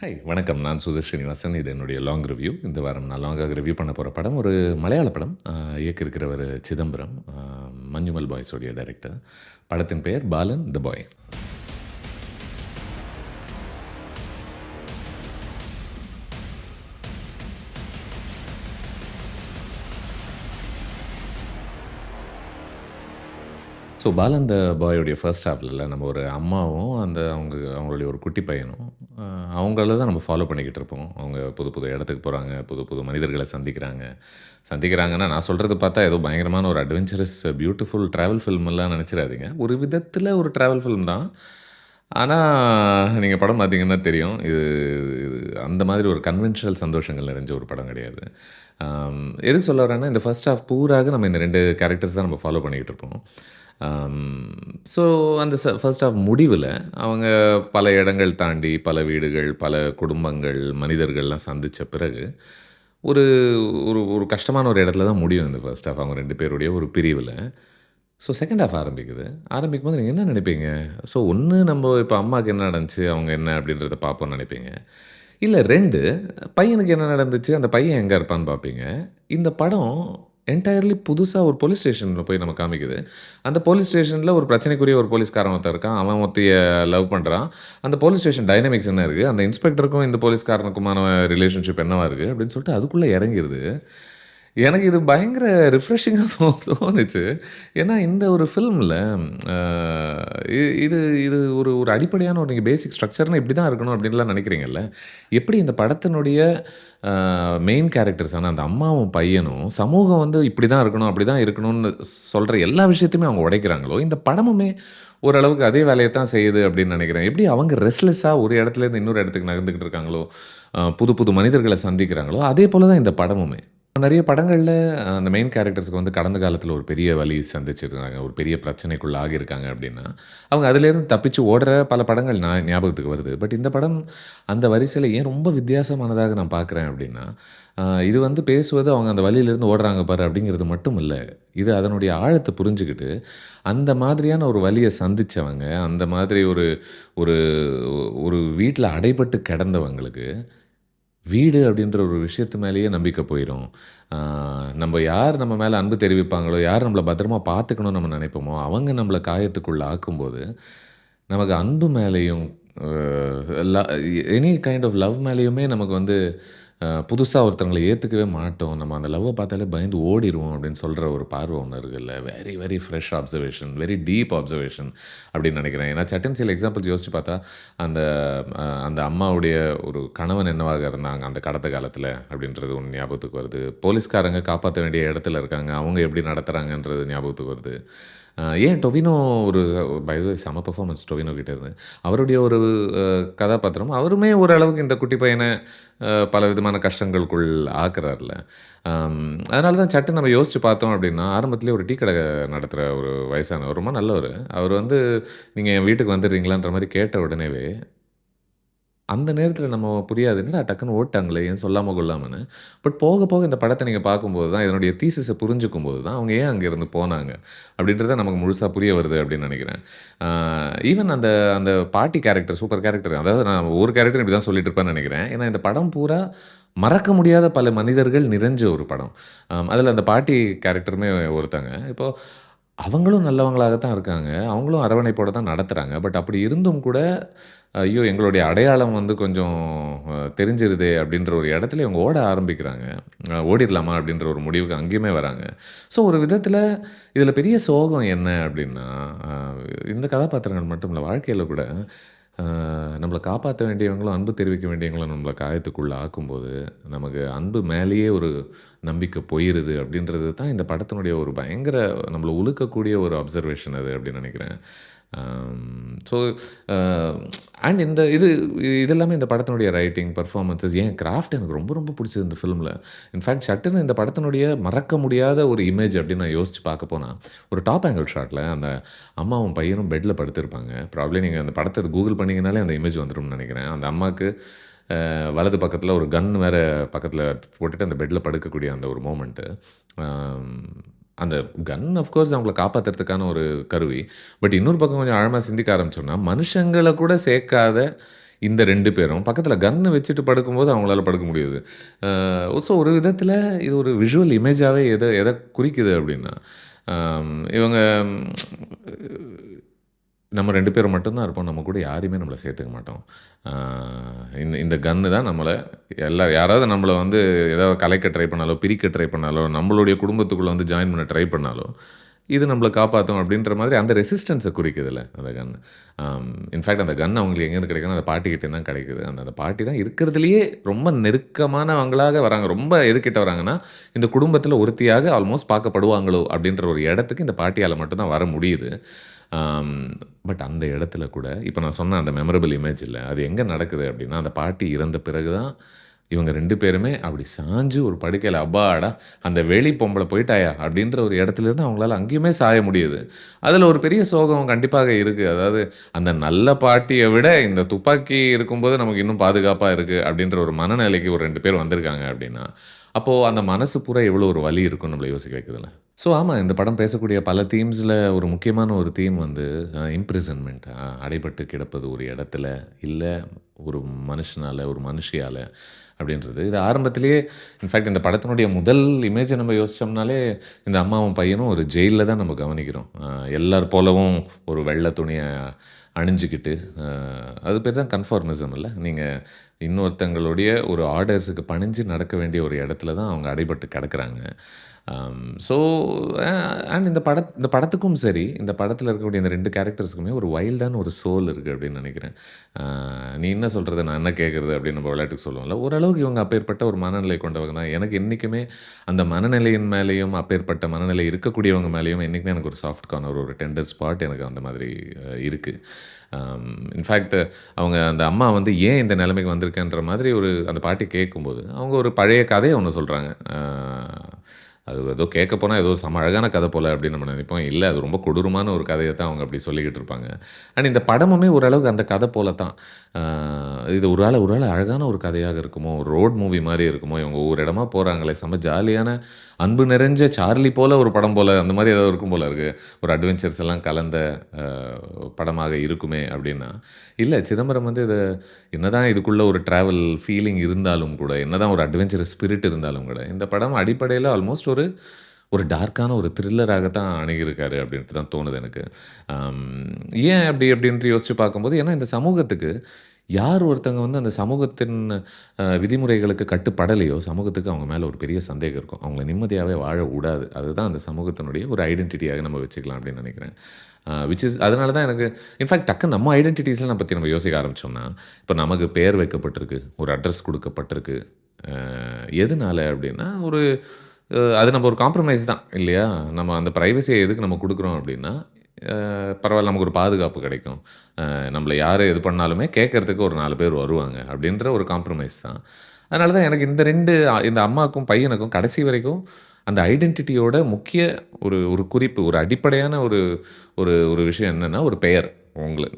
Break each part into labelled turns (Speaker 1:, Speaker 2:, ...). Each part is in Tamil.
Speaker 1: ஹாய் வணக்கம். நான் சுதீர் ஸ்ரீனிவாசன். இது என்னுடைய லாங் ரிவ்யூ. இந்த வாரம் நான் லாங்காக ரிவ்யூ பண்ண போற படம் ஒரு மலையாள படம். இயக்கியிருக்கிறவரு சிதம்பரம். மஞ்சுமல் பாய்ஸோடைய டைரக்டர். படத்தின் பெயர் பாலன் த பாய். ஸோ பாலன் த பாயோடைய ஃபர்ஸ்ட் ஹாஃப்ல நம்ம ஒரு அம்மாவும், அவங்களுடைய ஒரு குட்டி பையனும், அவங்கள தான் நம்ம ஃபாலோ பண்ணிக்கிட்டு இருப்போம். அவங்க புது புது இடத்துக்கு போறாங்க. புது புது மனிதர்கள சந்திக்கிறாங்க. சந்திக்கிறாங்கன்னா, நான் சொல்றது பார்த்தா ஏதோ பயங்கரமான ஒரு அட்வென்ச்சரஸ் பியூட்டிஃபுல் ட்ராவல் ஃபில்ம்லாம் நெனச்சிராதீங்க. ஒரு விதத்தில ஒரு ட்ராவல் ஃபில்ம் தான். ஆனா, நீங்க படம் பார்த்தீங்கன்னா தெரியும். இது இது அந்த மாதிரி ஒரு கன்வென்ஷனல் சந்தோஷங்கள் நிறைஞ்ச ஒரு படம் கிடையாது. எதுக்கு சொல்ல வரேன்னா, இந்த ஃபர்ஸ்ட் ஹாஃப் பூராக நம்ம இந்த 2 கேரக்டர்ஸ் தான் நம்ம ஃபாலோ பண்ணிக்கிட்டு இருப்போம். ஸோ அந்த ஃபர்ஸ்ட் ஹாஃப் முடிவுல அவங்க பல இடங்கள் தாண்டி, பல வீடுகள், பல குடும்பங்கள், மனிதர்கள்லாம் சந்திச்ச பிறகு, ஒரு ஒரு ஒரு கஷ்டமான ஒரு இடத்துல தான் முடியும் இந்த ஃபர்ஸ்ட் ஹாஃப் அவங்க 2 பேருடைய ஒரு பிரிவுல. ஸோ செகண்ட் ஹாஃப் ஆரம்பிக்குது. ஆரம்பிக்கும்போது நீங்க என்ன நினைப்பீங்க? ஸோ ஒண்ணு நம்ப இப்ப அம்மாக்கு என்ன நடந்துச்சு, அவங்க என்ன அப்படின்றத பார்ப்போம்னு நினைப்பீங்க. இல்ல 2 பையனுக்கு என்ன நடந்துச்சு, அந்த பையன் எங்க இருப்பான்னு பார்ப்பீங்க. இந்த படம் என்டையர்லி புதுசா ஒரு போலீஸ் ஸ்டேஷன்ல போய் நம்ம காமிக்குது. அந்த போலீஸ் ஸ்டேஷன்ல ஒரு பிரச்சனைக்குரிய ஒரு போலீஸ்காரன் ஒருத்தன் இருக்கான். அவன் ஒருத்திய லவ் பண்றான். அந்த போலீஸ் ஸ்டேஷன் டைனமிக்ஸ் என்ன இருக்கு? அந்த இன்ஸ்பெக்டருக்கும் இந்த போலீஸ்காரனுக்குமான ரிலேஷன்ஷிப் என்னவா இருக்கு? அப்படின்னு சொல்லிட்டு அதுக்குள்ள இறங்கிருது. எனக்கு இது பயங்கர ரிஃப்ரெஷிங்கா தோணுச்சு. ஏன்னா இந்த ஒரு ஃபில்ம்ல அ இது இது ஒரு ஒரு அடிப்படையான ஒரு நீங்க பேசிக் ஸ்ட்ரக்சர்னா இப்படி தான் இருக்கணும் அப்படின்லாம் நினைக்கிறீங்கல்ல. எப்படி இந்த படத்தினுடைய மெயின் கேரக்டர்ஸான அந்த அம்மாவும், பையனும் சமூகம் வந்து இப்படி தான் இருக்கணும், அப்படி தான் இருக்கணும்னு சொல்ற எல்லா விஷயத்தையுமே அவங்க உடைக்கிறாங்களோ, இந்த படமுமே ஓரளவுக்கு அதே வேலைய தான் செய்யுது அப்படின்னு நினைக்கிறேன். எப்படி அவங்க ரெஸ்ட்லெஸ்ஸா ஒரு இடத்துலேருந்து இன்னொரு இடத்துக்கு நகர்ந்துகிட்டு இருக்காங்களோ, புது புது மனிதர்கள சந்திக்கிறாங்களோ, அதே போல தான் இந்த படமுமே. நெறைய படங்கள்ல அந்த மெயின் கேரக்டர்ஸ்க்கு வந்து கடந்த காலத்தில ஒரு பெரிய வலி சந்திச்சிருக்காங்க. ஒரு பெரிய பிரச்சனைக்குள்ள ஆகியிருக்காங்க அப்டின்னா, அவங்க அதிலேருந்து தப்பிச்சு ஓடுற பல படங்கள் ஞாபகத்துக்கு வருது. பட் இந்த படம் அந்த வரிசையில ஏன் ரொம்ப வித்தியாசமானதாக நான் பார்க்குறேன் அப்டின்னா, இது வந்து பேசுவது அவங்க அந்த வலியிலேருந்து ஓடுறாங்க பாரு அப்டிங்கிறது மட்டும் இல்ல. இது அதனுடைய ஆழத்த புரிஞ்சுகிட்டு, அந்த மாதிரியான ஒரு வலிய சந்திச்சவங்க, அந்த மாதிரி ஒரு ஒரு ஒரு வீட்ல அடைபட்டு கிடந்தவங்களுக்கு வீடு அப்படின்ற ஒரு விஷயத்து மேலேயே நம்பிக்கை போயிரும். ஆ யார் நம்ம மேல அன்பு தெரிவிப்பாங்களோ, யார் நம்மள பத்திரமா பார்த்துக்கணும்னு நம்ம நினைப்போமோ, அவங்க நம்மள காயத்துக்குள்ள ஆக்கும்போது, நமக்கு அன்பு மேலேயும், அ ல எனி கைண்ட் ஆஃப் லவ் மேலேயுமே நமக்கு வந்து புதுசா ஒருத்தவங்கள ஏத்துக்கவே மாட்டோம். நம்ம அந்த லவ்வ பார்த்தாலே பயந்து ஓடிருவோம் அப்படின்னு சொல்ற ஒரு பார்வை ஒண்ணு இருக்குல்ல. Very, very fresh observation, very deep observation அப்படின்னு நினைக்கிறேன். ஏன்னா சட்டுன்னு சில எக்ஸாம்பிள்ஸ் யோசிச்சு பார்த்தா, அந்த அந்த அம்மாவுடைய ஒரு கணவன் என்னவாக இருந்தாங்க அந்த கடந்த காலத்தில அப்படின்றது ஒண்ணு ஞாபகத்துக்கு வருது. போலீஸ்காரங்க காப்பாத்த வேண்டிய இடத்துல இருக்காங்க. அவங்க எப்படி நடத்துறாங்கன்றது ஞாபகத்துக்கு வருது. ஏன் டொவினோ ஒரு பை த வே செம பெர்ஃபார்மன்ஸ் டொவினோ கிட்ட இருந்து. அவருடைய ஒரு அ கதாபாத்திரம் அவருமே ஓரளவுக்கு இந்த குட்டி பையன பல விதமான கஷ்டங்களுக்குள் ஆக்குறார்ல. அதனால தான் சட்டுன்னு நம்ம யோசிச்சு பார்த்தோம் அப்படின்னா, ஆரம்பத்திலேயே ஒரு டீ கடை நடத்துற ஒரு வயசானவர், ரொம்ப நல்லவரு. அவரு வந்து, "நீங்க என் வீட்டுக்கு வந்துடுறீங்களான்ற" மாரி கேட்ட உடனேவே அந்த நேரத்தில நம்ம புரியாது. என்னடா டக்குன்னு ஓட்டாங்களே! ஏன் சொல்லாம கொள்ளாமன்னு. பட் போக, போக இந்த படத்த நீங்க பார்க்கும்போது தான், இதனுடைய தீசிஸ புரிஞ்சுக்கும்போது தான், அவங்க ஏன் அங்கேருந்து போனாங்க? அப்படின்றது நமக்கு முழுசா புரிய வருது அப்படின்னு நெனைக்கிறேன். ஆ ஈவன் அந்த அந்த பாட்டி கேரக்டர், சூப்பர் கேரக்டர். அதாவது நான் ஒவ்வொரு கேரக்டரும் இப்படி தான் சொல்லிட்டு இருப்பேன்னு நெனைக்கிறேன். ஏன்னா இந்த படம் பூரா மறக்க முடியாத பல மனிதர்கள் நிறைஞ்ச ஒரு படம். அதில அந்த பாட்டி கேரக்டருமே ஒருத்தங்க. இப்போ அவங்களும் நல்லவங்களாக தான் இருக்காங்க. அவங்களும் அரவணைப்போட தான் நடத்துறாங்க. பட் அப்படி இருந்தும் கூட, ஐயோ! எங்களுடைய அடையாளம் வந்து கொஞ்சம் தெரிஞ்சிருதே அப்படின்ற ஒரு இடத்துல இவங்க ஓட ஆரம்பிக்கிறாங்க. ஓடிரலாமா அப்படின்ற ஒரு முடிவுக்கு அங்கேயுமே வராங்க. ஸோ ஒரு விதத்தில இதில பெரிய சோகம் என்ன அப்படின்னா, அ இந்த கதாபாத்திரங்கள் மட்டும் இல்ல, வாழ்க்கையில கூட நம்மள காப்பாத்த வேண்டியவங்களும், அன்பு தெரிவிக்க வேண்டியவங்களும் நம்மள காயத்துக்குள்ள ஆக்கும்போது, நமக்கு அன்பு மேலேயே ஒரு நம்பிக்கை போயிருது அப்படின்றது தான் இந்த படத்தினுடைய ஒரு பயங்கர நம்மள உலுக்கக்கூடிய ஒரு அப்சர்வேஷன் அது அப்படின்னு நினைக்கிறேன். ஸோ அ அண்ட் இது எல்லாமே இந்த படத்தினுடைய ரைட்டிங், பெர்ஃபார்மன்ஸஸ், ஏன் கிராஃப்ட் எனக்கு ரொம்ப ரொம்ப பிடிச்சது இந்த ஃபில்ம்ல. இன்ஃபாக்ட் சட்டுன்னு இந்த படத்தினுடைய மறக்க முடியாத ஒரு இமேஜ் அப்படின்னு நான் யோசிச்சு பார்க்க போனா, ஒரு டாப் ஆங்கிள் ஷாட்ல அந்த அம்மாவும் பையனும் பெட்ல படுத்திருப்பாங்க. ப்ராபப்ளி நீங்க அந்த படத்த கூகுள் பண்ணீங்கனாலே அந்த இமேஜ் வந்துரும்னு நெனைக்கிறேன். அந்த அம்மாக்கு வலது பக்கத்தில ஒரு கன் வேற பக்கத்தில போட்டுட்டு அந்த பெட்ல படுக்கக்கூடிய அந்த ஒரு மொமெண்ட்டு. அம் அந்த கன் ஆஃப் கோர்ஸ் அவங்கள காப்பாத்துறதுக்கான ஒரு கருவி. பட் இன்னொரு பக்கம் கொஞ்சம் ஆழமா சிந்திக்க ஆரம்பிச்சோம்னா, மனுஷங்கள கூட சேர்க்காத இந்த 2 பேரும் பக்கத்தில கன்ன வச்சுட்டு படுக்கும்போது அவங்களால படுக்க முடியுது. ஸோ ஒரு விதத்தில இது ஒரு விஷுவல் இமேஜாவே எத குறிக்குது அப்டின்னா, இவங்க நம்ம 2 பேரும் மட்டும் தான் இருப்போம். நம்ம கூட யாரையுமே நம்மள சேர்த்துக்க மாட்டோம். ஆ இந்த இந்த கன்னு தான் யாராவது நம்மள வந்து ஏதாவது கலைக்க ட்ரை பண்ணாலோ, பிரிக்க ட்ரை பண்ணாலோ, நம்மளுடைய குடும்பத்துக்குள்ள வந்து ஜாயின் பண்ண ட்ரை பண்ணாலோ, இது நம்மள காப்பாத்தும் அப்படின்ற மாதிரி அந்த ரெசிஸ்டன்ஸ குறிக்குதுல்ல அந்த கன். இன்ஃபாக்ட் அந்த கன் அவங்களுக்கு எங்கேருந்து கிடைக்குதுன்னா, அந்த பாட்டிகிட்டேருந்து தான் கிடைக்குது. அந்த அந்த பாட்டி தான் இருக்கிறதுலயே ரொம்ப நெருக்கமானவங்களாக வராங்க. ரொம்ப எதுக்கிட்ட வராங்கன்னா, இந்த குடும்பத்தில ஒருத்தியாக ஆல்மோஸ்ட் பார்க்கப்படுவாங்களோ அப்படின்ற ஒரு இடத்துக்கு இந்த பாட்டியால மட்டும் தான் வர முடியுது. ஆம், பட் அந்த இடத்துல கூட இப்ப நான் சொன்ன அந்த மெமரபிள் இமேஜ் இல்ல. அது எங்க நடக்குது அப்டின்னா, அந்த பாட்டி இறந்த பிறகு தான் இவங்க 2 பேருமே அப்படி சாஞ்சு ஒரு படுக்கையில, "அப்பாடா! அந்த வெளி பொம்பள போய்ட்டாயா?" அப்படின்ற ஒரு இடத்துலருந்து அவங்களால அங்கேயுமே சாய முடியுது. அதுல ஒரு பெரிய சோகம் கண்டிப்பாக இருக்கு. அதாவது அந்த நல்ல பாட்டிய விட இந்த துப்பாக்கி இருக்கும்போது நமக்கு இன்னும் பாதுகாப்பா இருக்கு அப்படின்ற ஒரு மனநிலைக்கு ஒரு 2 பேர் வந்திருக்காங்க அப்படின்னா, அப்போ அந்த மனசு பூரா எவ்வளோ ஒரு வலி இருக்கும்னு நம்மள யோசிக்க வைக்குதுல்ல. ஸோ ஆமா, இந்த படம் பேசக்கூடிய பல தீம்ஸ்ல ஒரு முக்கியமான ஒரு தீம் வந்து இம்ப்ரிசன்மென்ட், அடைபட்டு கிடப்பது ஒரு இடத்துல, இல்ல ஒரு மனுஷனால, ஒரு மனுஷியால அப்படின்றது. இது ஆரம்பத்திலேயே இன்ஃபாக்ட் இந்த படத்தினுடைய முதல் இமேஜ நம்ம யோசிச்சோம்னாலே, இந்த அம்மாவும் பையனும் ஒரு ஜெயில்ல தான் நம்ம கவனிக்கிறோம். எல்லார் போலவும் ஒரு வெள்ள துணிய அணிஞ்சுக்கிட்டு, அ அது பேர் தான் கன்ஃபார்மிசம் இல்ல. நீங்க இன்னொருத்தங்களுடைய ஒரு ஆர்டர்ஸுக்கு பணிஞ்சு நடக்க வேண்டிய ஒரு இடத்துல தான் அவங்க அடைபட்டு கிடக்குறாங்க. ஸோ அ அண்ட் இந்த படத்துக்கும் சரி, இந்த படத்தில இருக்கக்கூடிய இந்த 2 கேரக்டர்ஸ்க்குமே ஒரு வைல்டான ஒரு சோல் இருக்கு அப்படின்னு நெனைக்கிறேன். அ "நீ என்ன சொல்றது? நான் என்ன கேட்கறது?" அப்படின்னு நம்ம விளையாட்டுக்கு சொல்லுவோம்ல. ஓரளவுக்கு இவங்க அப்பேற்பட்ட ஒரு மனநிலை கொண்டவங்க தான். எனக்கு என்னைக்குமே அந்த மனநிலையின் மேலயும், அப்பேற்பட்ட மனநிலை இருக்கக்கூடியவங்க மேலயும் என்னைக்குமே எனக்கு ஒரு சாஃப்ட் கார்னர், ஒரு டெண்டர் ஸ்பாட் எனக்கு அந்த மாதிரி இருக்கு. இன்ஃபாக்ட் அவங்க அந்த அம்மா வந்து ஏன் இந்த நிலைமைக்கு வந்திருக்கேன்ற மாதிரி அந்த பாட்டி கேட்கும்போது, அவங்க ஒரு பழைய கதைய ஒண்ணு சொல்றாங்க. அது ஏதோ கேட்க போனா ஏதோ செம அழகான கதை போல அப்படின்னு நம்ம நினைப்போம். இல்ல, அது ரொம்ப கொடூரமான ஒரு கதைய தான் அவங்க அப்படி சொல்லிக்கிட்டு இருப்பாங்க. அண்ட் இந்த படமுமே ஓரளவுக்கு அந்த கதை போல தான். ஆ இது ஒரு வேள அழகான ஒரு கதையாக இருக்குமோ, ஒரு ரோட் மூவி மாரி இருக்குமோ, இவங்க ஒவ்வொரு இடமா போறாங்களே, செம்ம ஜாலியான அன்பு நிறைஞ்ச சார்லி போல ஒரு படம் போல, அந்த மாரி ஏதோ இருக்கும் போல இருக்கு. ஒரு அட்வென்ச்சர்ஸ் எல்லாம் கலந்த அ படமாக இருக்குமே அப்படின்னா, இல்ல சிதம்பரம் வந்து என்னதான் இதுக்குள்ள ஒரு டிராவல் ஃபீலிங் இருந்தாலும் கூட, என்னதான் ஒரு அட்வென்ச்சரஸ் ஸ்பிரிட் இருந்தாலும் கூட, இந்த படம் அடிப்படையில ஆல்மோஸ்ட் ஒரு ஒரு டார்க்கான ஒரு த்ரில்லராக தான் அணுகியிருக்காரு அப்படின்ட்டு தான் தோணுது எனக்கு. அம் ஏன் அப்படி அப்படின்ட்டு யோசிச்சு பார்க்கும்போது, ஏன்னா இந்த சமூகத்துக்கு யார் ஒருத்தங்க வந்து அந்த சமூகத்தின் விதிமுறைகளுக்கு கட்டுப்படலையோ, சமூகத்துக்கு அவங்க மேல ஒரு பெரிய சந்தேகம் இருக்கும். அவங்கள நிம்மதியாவே வாழ வுடாது. அதுதான் அந்த சமூகத்தினுடைய ஒரு ஐடென்டிட்டியாக நம்ம வச்சுக்கலாம் அப்படின்னு நினைக்கிறேன். விச் இஸ் அதனால தான் எனக்கு இன்ஃபாக்ட் டக்குனு நம்ம ஐடென்டிட்டீஸ்லாம் பத்தி நம்ம யோசிக்க ஆரம்பிச்சோம்னா, இப்ப நமக்கு பெயர் வைக்கப்பட்டிருக்கு. ஒரு அட்ரஸ் குடுக்கப்பட்டிருக்கு. அ எதுனால அப்படின்னா, அது நம்ம ஒரு காம்ப்ரமைஸ் தான் இல்லையா? நம்ம அந்த பிரைவசிய எதுக்கு நம்ம குடுக்குறோம் அப்படின்னா, பரவால்ல நமக்கு ஒரு பாதுகாப்பு கிடைக்கும். நம்மள யாரு எது பண்ணாலுமே கேட்கறதுக்கு ஒரு 4 பேர் வருவாங்க. அப்படின்ற ஒரு காம்ப்ரமைஸ் தான். அதனால தான் எனக்கு இந்த அம்மாக்கும், பையனுக்கும் கடைசி வரைக்கும் அந்த ஐடென்டிட்டியோட முக்கிய ஒரு ஒரு குறிப்பு, ஒரு அடிப்படையான ஒரு ஒரு ஒரு விஷயம் என்னன்னா, ஒரு பெயர்.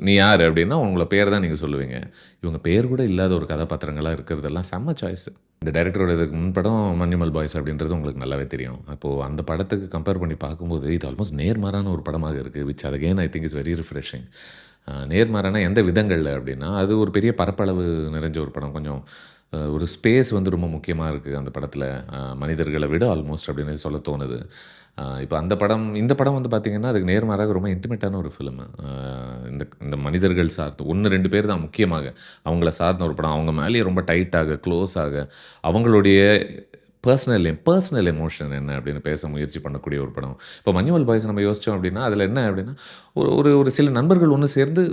Speaker 1: "நீ யாரு?" அப்படின்னா, உங்கள பேர் தான் நீங்க சொல்லுவீங்க. இவங்க பேர் கூட இல்லாத ஒரு கதாபாத்திரங்களா இருக்கிறதெல்லாம் செம்ம சாய்ஸ். இந்த டைரக்டரோட இதுக்கு முன் படம் மஞ்சுமல் பாய்ஸ் அப்படின்றது உங்களுக்கு நல்லாவே தெரியும். அப்போ அந்த படத்துக்கு கம்பேர் பண்ணி பார்க்கும்போது, இது ஆல்மோஸ்ட் நேர்மாறான ஒரு படமாக இருக்கு. Which again I think is very refreshing. நேர்மாறான எந்த விதங்கள்ல அப்படின்னா, அது ஒரு பெரிய பரப்பளவு நிறைஞ்ச ஒரு படம். கொஞ்சம் ஒரு ஸ்பேஸ் வந்து ரொம்ப முக்கியமா இருக்கு அந்த படத்தில. மனிதர்கள விட ஆல்மோஸ்ட் அப்படின்னு சொல்ல தோணுது. இப்ப இந்த படம் வந்து பார்த்தீங்கன்னா, அதுக்கு நேர்மாறாக ரொம்ப இன்டிமேட்டான ஒரு ஃபிலிம். இந்த இந்த மனிதர்கள் சார்ந்து 1, 2 பேர் தான் முக்கியமாக. அவங்கள சார்ந்த ஒரு படம். அவங்க மேலேயே ரொம்ப டைட்டாக, க்ளோஸாக அவங்களுடைய பர்சனல் எமோஷன் என்ன அப்படின்னு பேச முயற்சி பண்ணக்கூடிய ஒரு படம். இப்போ மஞ்சுமல் பாய்ஸ் நம்ம யோசிச்சோம் அப்படின்னா, அதில என்ன அப்படின்னா, ஒரு ஒரு ஒரு சில நண்பர்கள் ஒண்ணு சேர்ந்து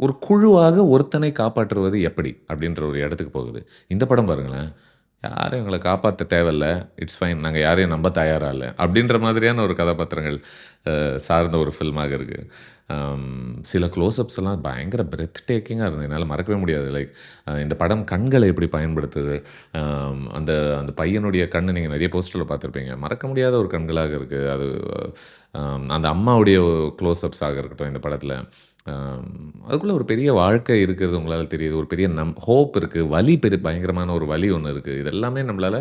Speaker 1: ஒரு குழுவாக ஒருத்தனை காப்பாற்றுவது எப்படி? அப்படின்ற ஒரு இடத்துக்கு போகுது. இந்த படம் பாருங்களேன். யாரும் எங்கள காப்பாத்த தேவையில்ல. It's fine. நாங்க யாரையும் நம்ப தயாரா இல்ல. அப்படின்ற மாதிரியான ஒரு கதாபாத்திரங்கள் சார்ந்த ஒரு ஃபில்மாக இருக்கு. சில க்ளோஸ்அப்ஸ் எல்லாம் பயங்கர பிரெத் டேக்கிங்கா இருந்தது. என்னால மறக்கவே முடியாது. லைக் இந்த படம் கண்கள எப்படி பயன்படுத்துது. அந்த அந்த பையனுடைய கண்ணு நீங்க நெறைய போஸ்டர்ல பார்த்துருப்பீங்க. மறக்க முடியாத ஒரு கண்களாக இருக்கு. அந்த அம்மாவுடைய க்ளோஸ்அப்ஸாக இருக்கட்டும் இந்த படத்தில. அதுக்குள்ள ஒரு பெரிய வாழ்க்கை இருக்கிறது உங்களால தெரியுது. ஒரு பெரிய ஹோப் இருக்கு. வலி பயங்கரமான ஒரு வலி ஒண்ணு இருக்கு. இது எல்லாமே நம்மளால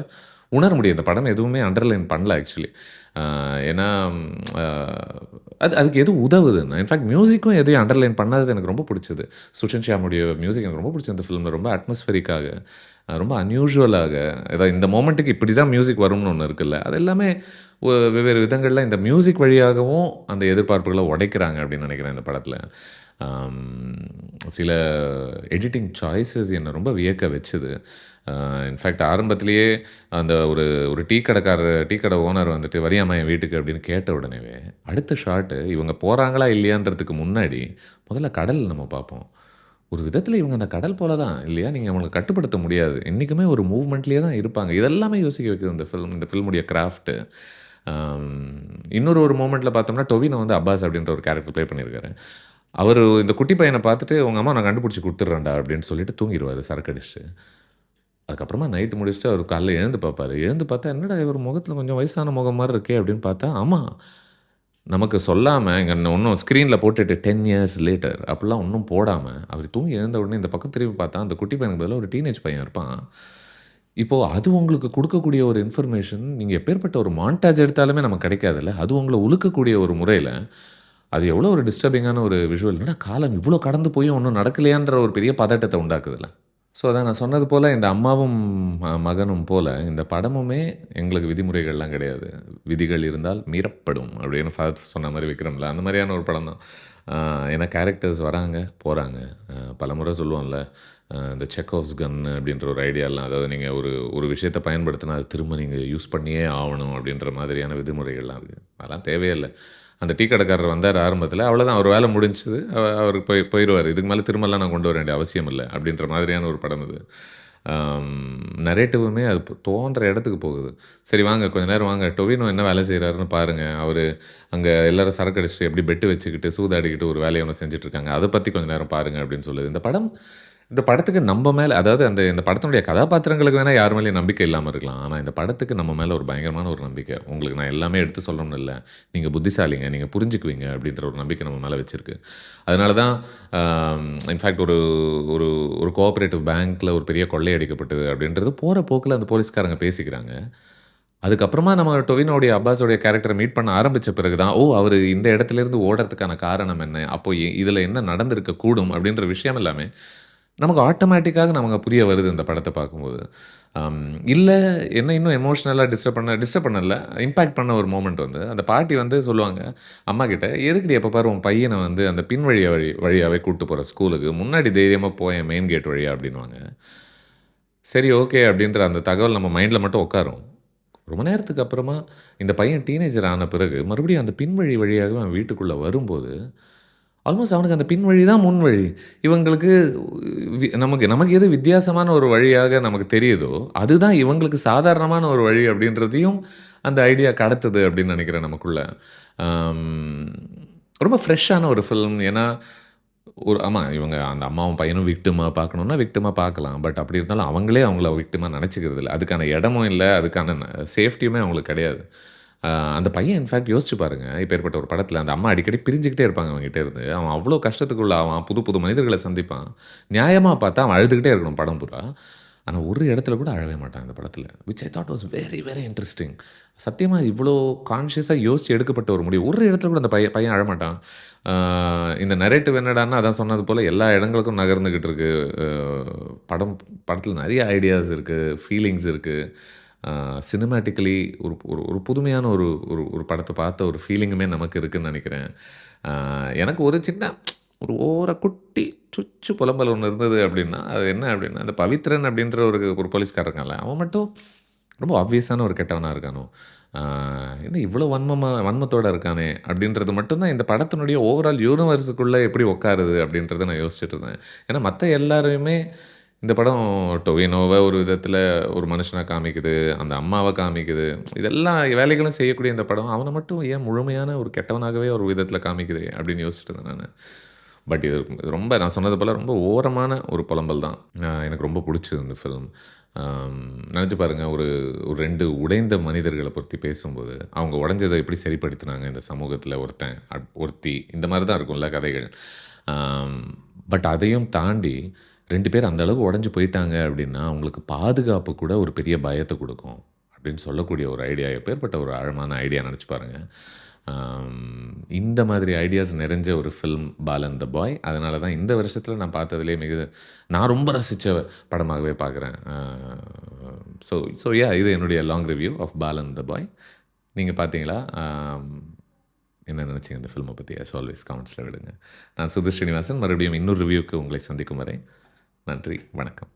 Speaker 1: உணர முடியும். இந்த படம் எதுவுமே அண்டர்லைன் பண்ணல ஆக்சுவலி. அ ஏன்னா அ அதுக்கு எது உதவுதுன்னா, இன்ஃபாக்ட் மியூசிக்கும் எதையும் அண்டர்லைன் பண்ணாதது எனக்கு ரொம்ப புடிச்சது. சுஷாந்த் ஷியாமுடைய மியூசிக் எனக்கு ரொம்ப புடிச்சது இந்த ஃபிலிம்ல. ரொம்ப அட்மாஸ்பியரிக்காக, ரொம்ப அன்யூசுவலாக, ஏதாவது இந்த மொமெண்ட்டுக்கு இப்படி தான் மியூசிக் வரும்னு ஒண்ணு இருக்குல்ல. அது எல்லாமே வெவ்வேறு விதங்கள்ல இந்த மியூசிக் வழியாகவும் அந்த எதிர்பார்ப்புகள உடைக்கிறாங்க அப்படின்னு நெனைக்கிறேன் இந்த படத்துல. அம் சில எடிட்டிங் சாய்ஸஸ் என்ன ரொம்ப வியக்க வச்சது. இன்ஃபாக்ட் ஆரம்பத்திலேயே அந்த ஒரு ஒரு டீ கடை ஓனர் வந்துட்டு, "வரியாம்மா என் வீட்டுக்கு" அப்படின்னு கேட்ட உடனேவே, அடுத்த ஷாட்டு இவங்க போறாங்களா இல்லையான்றதுக்கு முன்னாடி, முதல்ல கடல் நம்ம பார்ப்போம். ஒரு விதத்தில இவங்க அந்த கடல் போல தான் இல்லையா? நீங்க அவங்கள கட்டுப்படுத்த முடியாது. என்னைக்குமே ஒரு மூவ்மெண்ட்லயே தான் இருப்பாங்க. இதெல்லாமே யோசிக்க வைக்குது இந்த ஃபில்முடைய கிராஃப்ட். அம் இன்னொரு ஒரு மொமெண்ட்ல பார்த்தோம்னா, டொவினோ வந்து அப்பாஸ் அப்படின்ற ஒரு கேரக்டர் ப்ளே பண்ணியிருக்காரு. அவரு இந்த குட்டி பையன பார்த்துட்டு, "உங்க அம்மாவ நான் கண்டுபிடிச்சு குடுத்துடுறேன்டா" அப்படின்னு சொல்லிட்டு தூங்கிருவாரு சரக்கு அடிச்சுட்டு. அதுக்கப்புறமா நைட் முடிச்சுட்டு அவரு காலைல எழுந்து பார்ப்பாரு. எழுந்து பார்த்தா, "என்னடா இவரு முகத்துல கொஞ்சம் வயசான முகம் மாரி இருக்கே!" அப்படின்னு பார்த்தா, ஆமா. நமக்கு சொல்லாம இங்க ஒண்ணும் ஸ்க்ரீன்ல போட்டுட்டு 10 இயர்ஸ் லேட்டர் அப்படிலாம் ஒண்ணும் போடாம, அவரு தூங்கி எழுந்த உடனே இந்த பக்கம் திரும்பி பார்த்தா, அந்த குட்டி பையனுக்கு பதிலா ஒரு டீனேஜ் பையன் இருப்பான். இப்போ அது உங்களுக்கு குடுக்கக்கூடிய ஒரு இன்ஃபர்மேஷன், நீங்க எப்பேர்ப்பட்ட ஒரு மான்டாஜ் எடுத்தாலுமே நமக்கு கிடைக்காதுல்ல. அது உங்கள உலுக்கக்கூடிய ஒரு முறையில, அது எவ்வளோ ஒரு டிஸ்டர்பிங்கான ஒரு விஷுவல். என்னடா காலம் இவ்வளோ கடந்து போயும் ஒண்ணும் நடக்கலையான்ற ஒரு பெரிய பதட்டத்த உண்டாக்குதுல்ல. ஸோ, அதான் நான் சொன்னது போல, இந்த அம்மாவும் மகனும் போல, இந்த படமுமே எங்களுக்கு விதிமுறைகள்லாம் கிடையாது. "விதிகள் இருந்தால் மீறப்படும்" அப்படின்னு ஃபாதர் சொன்ன மாரி விக்ரம்ல, அந்த மாரியான ஒரு படம் தான். ஏன்னா கேரக்டர்ஸ் வராங்க, போறாங்க. பலமுறை சொல்லுவோம்ல, இந்த செக்கோவ்ஸ் கன் அப்படின்ற ஒரு ஐடியாலாம், அதாவது நீங்க ஒரு ஒரு விஷயத்த பயன்படுத்தினா, அத திரும்ப நீங்க யூஸ் பண்ணியே ஆவணும் அப்படின்ற மாதிரியான விதிமுறைகள்லாம் இருக்கு. அதெல்லாம் தேவையே இல்ல. அந்த டீ கடைக்காரர் வந்தாரு ஆரம்பத்தில. அவ்வளோதான் அவர் வேலை முடிஞ்சுது. அவரு போயிருவாரு. இதுக்கு மேல திரும்பலாம் நான் கொண்டு வர வேண்டிய அவசியம் இல்ல. அப்படின்ற மாதிரியான ஒரு படம் இது. நரேட்டிவுமே அது தோன்ற இடத்துக்கு போகுது. சரி வாங்க கொஞ்ச நேரம் வாங்க. டொவினோ என்ன வேலை செய்றாருன்னு பாருங்க. அவரு அங்க எல்லாரும் சரக்கு அடிச்சுட்டு எப்படி பெட்டு வச்சுக்கிட்டு, சூதாடிக்கிட்டு ஒரு வேலைய ஒண்ணு செஞ்சுட்டு இருக்காங்க. அத பத்தி கொஞ்ச நேரம் பாருங்க அப்படின்னு சொல்லுது. இந்த படத்துக்கு நம்ம மேல அதாவது இந்த படத்தினுடைய கதாபாத்திரங்களுக்கு வேணா யார் மேலயும் நம்பிக்கை இல்லாம இருக்கலாம். ஆனா இந்த படத்துக்கு நம்ம மேல ஒரு பயங்கரமான ஒரு நம்பிக்கை. உங்களுக்கு நான் எல்லாமே எடுத்து சொல்லணும்னு இல்ல. நீங்க புத்திசாலிங்க, நீங்க புரிஞ்சுக்குவீங்க அப்படின்ற ஒரு நம்பிக்கை நம்ம மேல வச்சிருக்கு. அதனால தான் இன்ஃபாக்ட் ஒரு ஒரு ஒரு கோஆப்பரேட்டிவ் பேங்க்ல ஒரு பெரிய கொள்ளை அடிக்கப்பட்டது அப்படின்றது போற போக்குல அந்த போலீஸ்காரங்க பேசிக்கிறாங்க. அதுக்கப்புறமா நம்ம டொவினோடைய அப்பாஸோடைய கேரக்டர மீட் பண்ண ஆரம்பிச்ச பிறகு தான், ஓ! அவரு இந்த இடத்திலிருந்து ஓடுறதுக்கான காரணம் என்ன? அப்போ இதுல என்ன நடந்திருக்க கூடும்? அப்படின்ற விஷயம் எல்லாமே நமக்கு ஆட்டோமேட்டிக்காக நமக்கு புரிய வருது இந்த படத்த பார்க்கும்போது. அம் இல்ல என்ன இன்னும் எமோஷனலா டிஸ்டர்ப் பண்ணல. இம்பாக்ட் பண்ண ஒரு மொமெண்ட் வந்து, அந்த பாட்டி வந்து சொல்லுவாங்க, அம்மாகிட்ட, "எதுக்குடி எப்ப பாரு உன் பையன வந்து அந்த பின் வழியாவே கூட்டு போற ஸ்கூலுக்கு? முன்னாடி தைரியமா போயேன் மெயின் கேட் வழியா" அப்படின்னுவாங்க. சரி ஓகே அப்படின்ற அந்த தகவல் நம்ம மைண்ட்ல மட்டும் உட்காரும். ரொம்ப நேரத்துக்கு அப்புறமா, இந்த பையன் டீனேஜர் ஆன பிறகு, மறுபடியும் அந்த பின்வழி வழியாகவே அவன் வீட்டுக்குள்ள வரும்போது, ஆல்மோஸ்ட் அவனுக்கு அந்த பின்வழி தான் முன்வழி. இவங்களுக்கு நமக்கு நமக்கு எது வித்தியாசமான ஒரு வழியாக நமக்கு தெரியுதோ, அதுதான் இவங்களுக்கு சாதாரணமான ஒரு வழி அப்படின்றதையும் அந்த ஐடியா கடத்துது அப்படின்னு நெனைக்கிறேன் நமக்குள்ள. அம் ரொம்ப ஃப்ரெஷ்ஷான ஒரு ஃபில்ம். ஏன்னா, ஆமா இவங்க அந்த அம்மாவும் பையனும் விக்டிமா பார்க்கணும்னா, விக்டிமா பார்க்கலாம். பட் அப்படி இருந்தாலும் அவங்களே அவங்கள விக்டிமா நெனச்சுக்கிறது இல்ல. அதுக்கான இடமும் இல்ல, அதுக்கான சேஃப்டியுமே அவங்களுக்கு கிடையாது. அ அந்த பையன் இன்ஃபாக்ட் யோசிச்சு பாருங்க. இப்பேற்பட்ட ஒரு படத்தில அந்த அம்மா அடிக்கடி பிரிஞ்சுகிட்டே இருப்பாங்க அவன்கிட்ட இருந்து. அவன் அவ்ளோ கஷ்டத்துக்குள்ள ஆவான். புது புது மனிதர்கள சந்திப்பான். நியாயமா பார்த்தா அவன் அழுதுகிட்டே இருக்கணும் படம் பூரா. ஆனா ஒரு இடத்துல கூட அழவே மாட்டான் இந்த படத்தில. Which I thought was very very interesting. சத்தியமா இவ்ளோ கான்ஷியஸா யோசிச்சு எடுக்கப்பட்ட ஒரு முடிவு. ஒரு இடத்துல கூட அந்த பையன் அழமாட்டான். ஆ இந்த நரேட்டிவ் என்னடான்னா, அதான் சொன்னது போல எல்லா இடங்களுக்கும் நகர்ந்துகிட்டு இருக்கு. அ படத்தில நெறைய ஐடியாஸ் இருக்கு, ஃபீலிங்ஸ் இருக்கு. சினிமேட்டிக்கலி ஒரு ஒரு ஒரு புதுமையான ஒரு ஒரு ஒரு படத்த பார்த்த ஒரு ஃபீலிங்குமே நமக்கு இருக்குன்னு நெனைக்கிறேன். ஆ எனக்கு ஒரு சின்ன ஒரு குட்டி சுச்சு புலம்பல் ஒண்ணு இருந்தது அப்டின்னா, அது என்ன அப்டின்னா, அந்த பவித்ரன் அப்டின்ற ஒரு ஒரு போலீஸ்காரன் இருக்கான்ல, அவன் மட்டும் ரொம்ப ஆப்வியஸான ஒரு கெட்டவனா இருக்கானோ! ஆ என்ன இவ்ளோ வன்மத்தோட இருக்கானே! அப்டின்றது மட்டும் தான் இந்த படத்தினுடைய ஓவரால் யூனிவர்ஸுக்குள்ள எப்படி உட்காருது அப்டின்றத நான் யோசிச்சுட்டு இருந்தேன். ஏன்னா மத்த எல்லாரையுமே இந்த படம் டொவினோவ ஒரு விதத்தில ஒரு மனுஷனா காமிக்குது. அந்த அம்மாவ காமிக்குது. இதெல்லாம் வேலைகளும் செய்யக்கூடிய இந்த படம், அவன மட்டும் ஏன் முழுமையான ஒரு கெட்டவனாகவே ஒரு விதத்தில காமிக்குதே! அப்டின்னு யோசிச்சுட்டு இருந்தேன் நானு. பட் இது ரொம்ப நான் சொன்னது போல ரொம்ப ஓரமான ஒரு புலம்பல் தான். எனக்கு ரொம்ப புடிச்சது இந்த ஃபில்ம். நெனச்சு பாருங்க ஒரு ஒரு 2 உடைந்த மனிதர்கள பத்தி பேசும்போது, அவங்க உடைஞ்சத எப்படி சரிப்படுத்துனாங்க இந்த சமூகத்தில ஒருத்தி இந்த மாரி தான் இருக்கும்ல கதைகள். ஆம் பட் அதையும் தாண்டி 2 பேர் அந்த அளவுக்கு உடைஞ்சு போயிட்டாங்க அப்டின்னா, அவங்களுக்கு பாதுகாப்பு கூட ஒரு பெரிய பயத்த குடுக்கும். அப்படின்னு சொல்லக்கூடிய ஒரு ஐடியா எப்பேற்பட்ட ஒரு ஆழமான ஐடியா நினச்சி பாருங்க. இந்த மாதிரி ஐடியாஸ் நிறைஞ்ச ஒரு ஃபில்ம் பாலன் த பாய். அதனால தான் இந்த வருஷத்தில நான் பார்த்ததிலே நான் ரொம்ப ரசிச்ச படமாகவே பார்க்குறேன். ஸோ ஸோ யா இது என்னுடைய லாங் ரிவ்யூ ஆஃப் பாலன் த பாய். நீங்க பார்த்தீங்களா? என்ன நினச்சீங்க இந்த ஃபில்மை பற்றி? ஆஸ் ஆல்வேஸ் கமெண்ட்ஸில் விடுங்க. நான் சுதீர் ஸ்ரீனிவாசன். மறுபடியும் இன்னொரு ரிவ்யூக்கு உங்களை சந்திக்கும் வரை நன்றி, வணக்கம்.